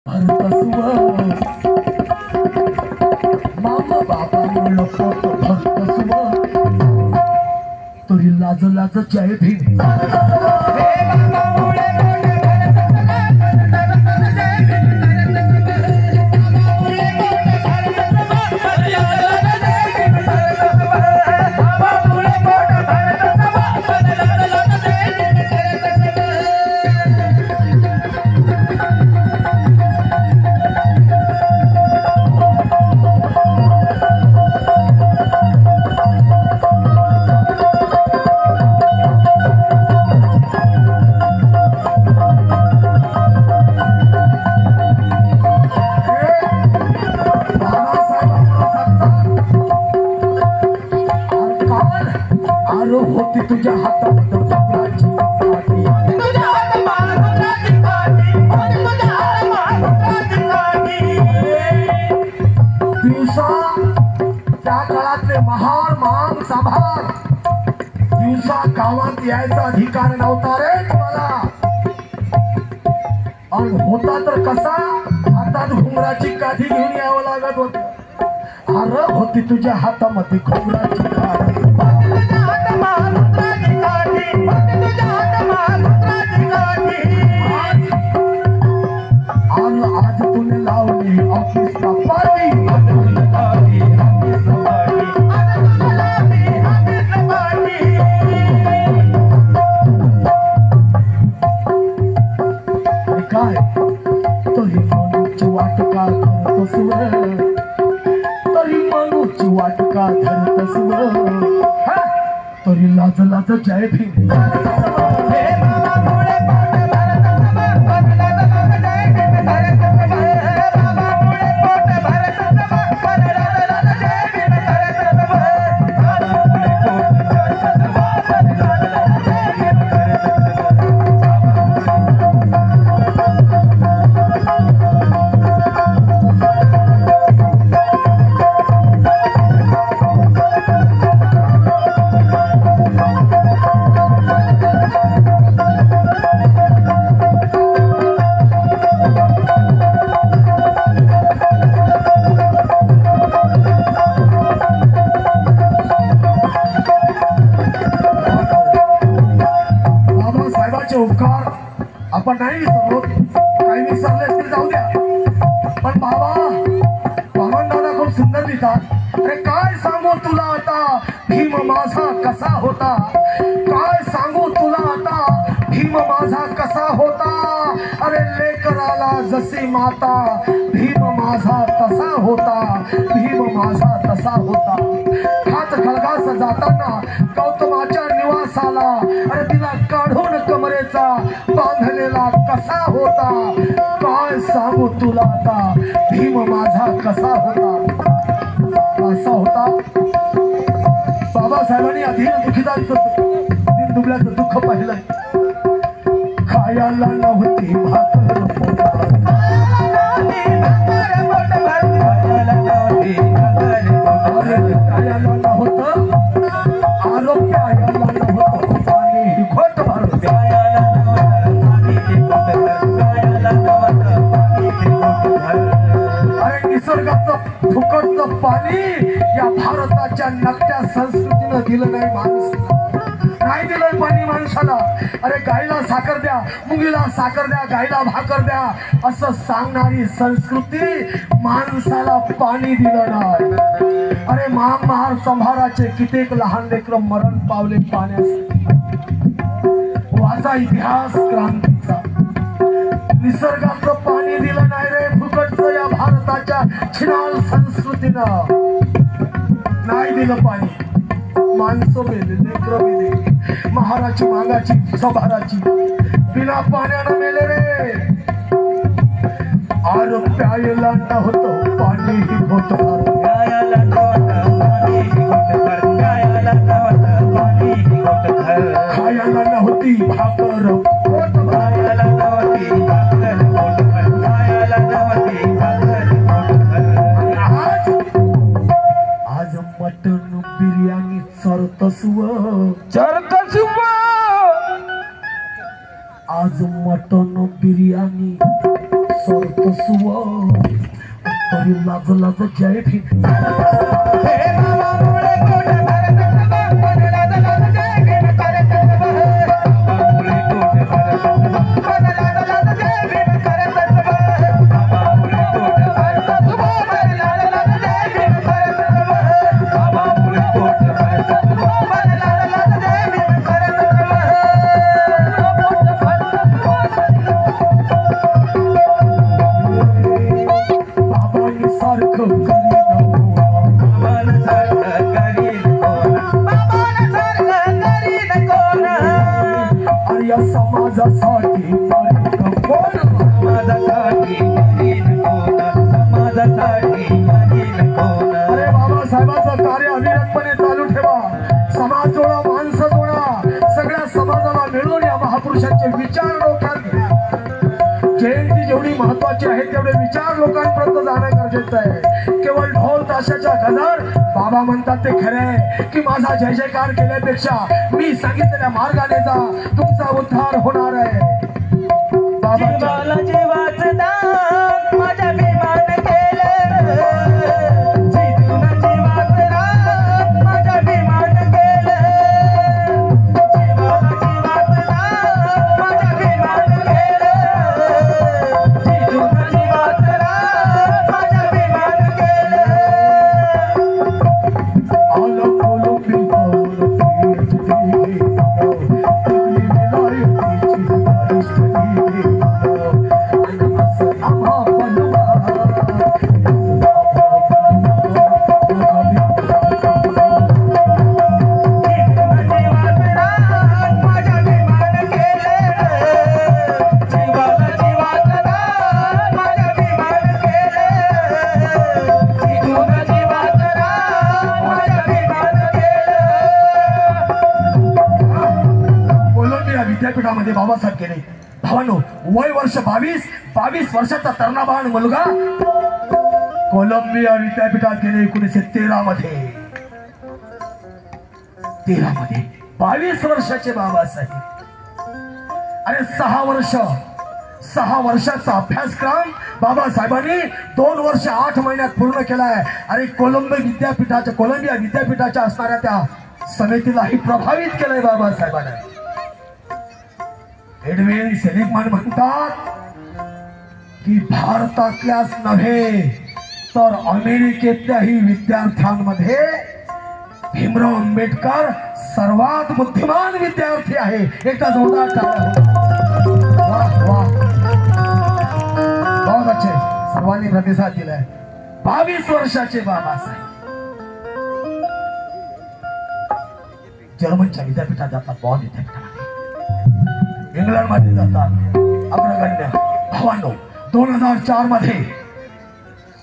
मामा बाबा मुलं पोट भरतसव तरी लाज लाज जय भीम होती तुझ्या हातामध्ये फुलाची काठी तुझ्या हातामध्ये दिवसा त्या काळातले महार मान सांभार दिवसा गावात यायचा अधिकार नव्हता रे तुम्हाला आणि होता तर कसा हातात घुंगराची काठी घेऊन यावं लागत होत अरे होती तुझ्या हातामध्ये घुंगराची काठी आज तूने लावली ऑफिसला पार्टी काय तरी मनूची वाट का धरतस तरी मनूची वाट का धरतस तरी लाज लाज जय भीम उपकार आपण नाही विसरलो काही विसरले असतील जाऊ द्या पण बाबा दादा खूप सुंदर लिहितात अरे काय सांगू तुला आता भीम माझा कसा होता काय सांगू तुला आता भीम माझा कसा होता अरे लेकराला जशी माता भीम माझा तसा होता भीम माझा तसा होता हात खळगास जाताना गौतमाच्या निवासाला अरे तिला काढून कमरेचा बांधलेला कसा होता काय सांगू तुला आता भीम माझा कसा होता कसा होता बाबासाहेबांनी अधीन दुखीदारीचं दुबळ्याचं दुःख पाहिलं खायला नव्हती भाकर खायला नव्हतं आरोग्य आयाला नव्हतं पाणी घोट भरते अरे निसर्गाचं फुकटचं पाणी या भारताच्या नकट्या संस्कृतीनं दिलं नाही माणसाला नाही दिलं पाणी माणसाला अरे गाईला साखर द्या मुंगीला साखर द्या गाईला भाकर द्या असं सांगणारी संस्कृती माणसाला पाणी दिलं नाही अरे महार संभाराचे कित्येक लहान लेकरं मरण पावले पाण्यास वाचा इतिहास क्रांतीचा निसर्गाचं पाणी दिलं नाही रे फुकटचं या भारताच्या छिनाल संस्कृतीनं नाही दिलं पाणी माणसं मेले लेकरं मेले महाराची मागाची सभाराची बिना पाण्यानं मेले रे आर प्यायला नव्हतं पाणी ही होत खायला नव्हती भाकर आज मटन बिर्याणी चरतसुव आज मटन बिर्याणी चरतसुव सुव तरी लाज लाज जय भीम हे बाबा मुळे पोट भरत मन लाज लाज जय भीम करत बाबा मुळे पोट भरत मन लाज लाज जय भीम करत बाबा मुळे पोट भरत मन लाज लाज जय भीम करत बाबा मुळे पोट भरत मन लाज लाज जय भीम करत बाबांनी सारखं या समाजासाठी अरे बाबासाहेबांचं कार्य अविरतपणे चालू ठेवा. समाज जोडा, माणसं जोडा, सगळ्या समाजाला मिळून या महापुरुषांचे विचार डोक्यात घ्या. जयंती जेवढी महत्वाची आहे तेवढे विचार लोकांपर्यंत जाणं गरजेचं आहे. केवळ ढोल ताशाच्या गजर बाबा म्हणतात ते खरे आहे की माझा जय जयकार केल्यापेक्षा मी सांगितलेल्या मार्गाने जा, तुमचा उद्धार होणार आहे. जीवाला जीवाचं दान माझ्या भीमान केलं, जीवाला जीवाचं दान माझ्या भीमान केलं, जीवाला जीवाचं दान माझ्या भीमान केलं, जीवाला जीवाचं दान माझ्या भीमान केलं. आलं कोलंबी विद्यापीठामध्ये बाबासाहेब गेले. भावांनो, वय वर्ष 22 वर्षाचा तरुणाबाण मुलगा कोलंबिया विद्यापीठात गेले 1913 मध्ये. 22 वर्षाचे बाबासाहेब. अरे 6 वर्षाचा अभ्यासक्रम बाबासाहेबांनी 2 वर्ष 8 महिन्यात पूर्ण केलाय. अरे कोलंबिया विद्यापीठाच्या असणाऱ्या त्या समितीलाही प्रभावित केलंय बाबासाहेबांनी. एडविन सेलिगमन म्हणतात की भारतातल्याच नव्हे तर अमेरिकेतल्याही विद्यार्थ्यांमध्ये भीमराव आंबेडकर सर्वात बुद्धिमान विद्यार्थी आहे. एकदा जोरदार टाळ्या. वाह वाह, बहुत अच्छे, सर्वांनी प्रतिसाद दिलाय. 22 वर्षाचे बाबासाहेब जर्मनच्या विद्यापीठात जातात, बॉन विद्यापीठामध्ये, इंग्लंडमध्ये जातात अग्रगण्य. भावांनो, 2004 मध्ये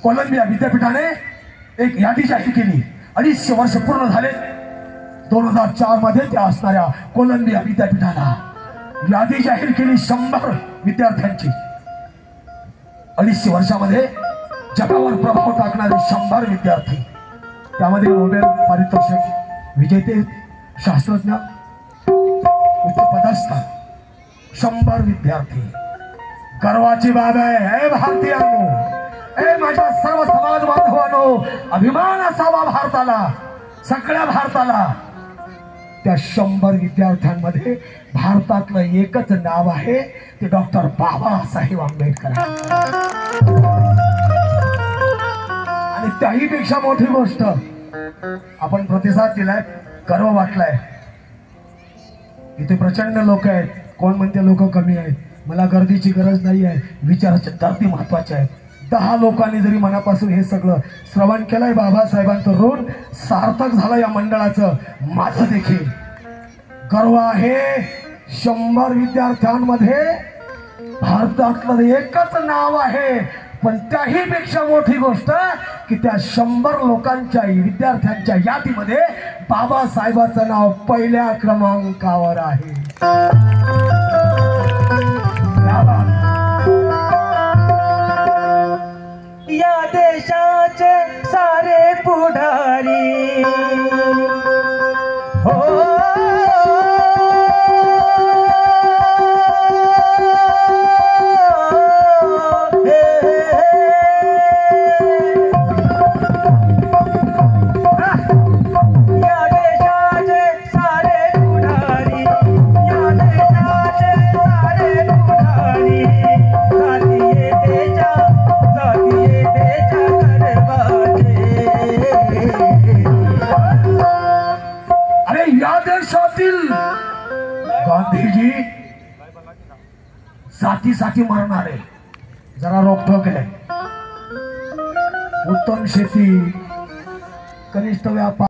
कोलंबिया विद्यापीठाने एक यादी जाहीर केली. 250 वर्ष पूर्ण झाले. 2004 मध्ये त्या असणाऱ्या कोलंबिया विद्यापीठाला यादी जाहीर केली 100 विद्यार्थ्यांची. 250 वर्षामध्ये जगावर प्रभाव टाकणारे 100 विद्यार्थी, त्यामध्ये नोबेल पारितोषिक विजेते, शास्त्रज्ञ, उच्चपदस्थ 100 विद्यार्थी. गर्वाची बाब आहे. हे भारतीयांनो, हे माझ्या सर्व समाज बांधवांनो, अभिमान असावा भारताला, सगळ्या भारताला. त्या 100 विद्यार्थ्यांमध्ये भारतातलं एकच नाव आहे, ते डॉक्टर बाबासाहेब आंबेडकर. आणि त्याहीपेक्षा मोठी गोष्ट, आपण प्रतिसाद दिलाय, गर्व वाटलाय. इथे प्रचंड लोक आहेत. कोण म्हणते लोक कमी आहेत? मला गर्दीची गरज नाही आहे, विचाराचे गर्दी महत्वाचे आहे. 10 लोकांनी जरी मनापासून हे सगळं श्रवण केलंय, बाबासाहेबांचं ऋण सार्थक झालं या मंडळाचं. माझं देखील गर्व आहे. 100 विद्यार्थ्यांमध्ये भारतातलं एकच नाव आहे, पण त्याहीपेक्षा मोठी गोष्ट की त्या 100 लोकांच्या विद्यार्थ्यांच्या यादीमध्ये बाबासाहेबांचं नाव पहिल्या क्रमांकावर आहे. या देशाचे सारे पुढारी हो, हे, जातीसाठी मरणारे जरा रोकठोक आहे. उत्तम शेती, कनिष्ठ व्यापार.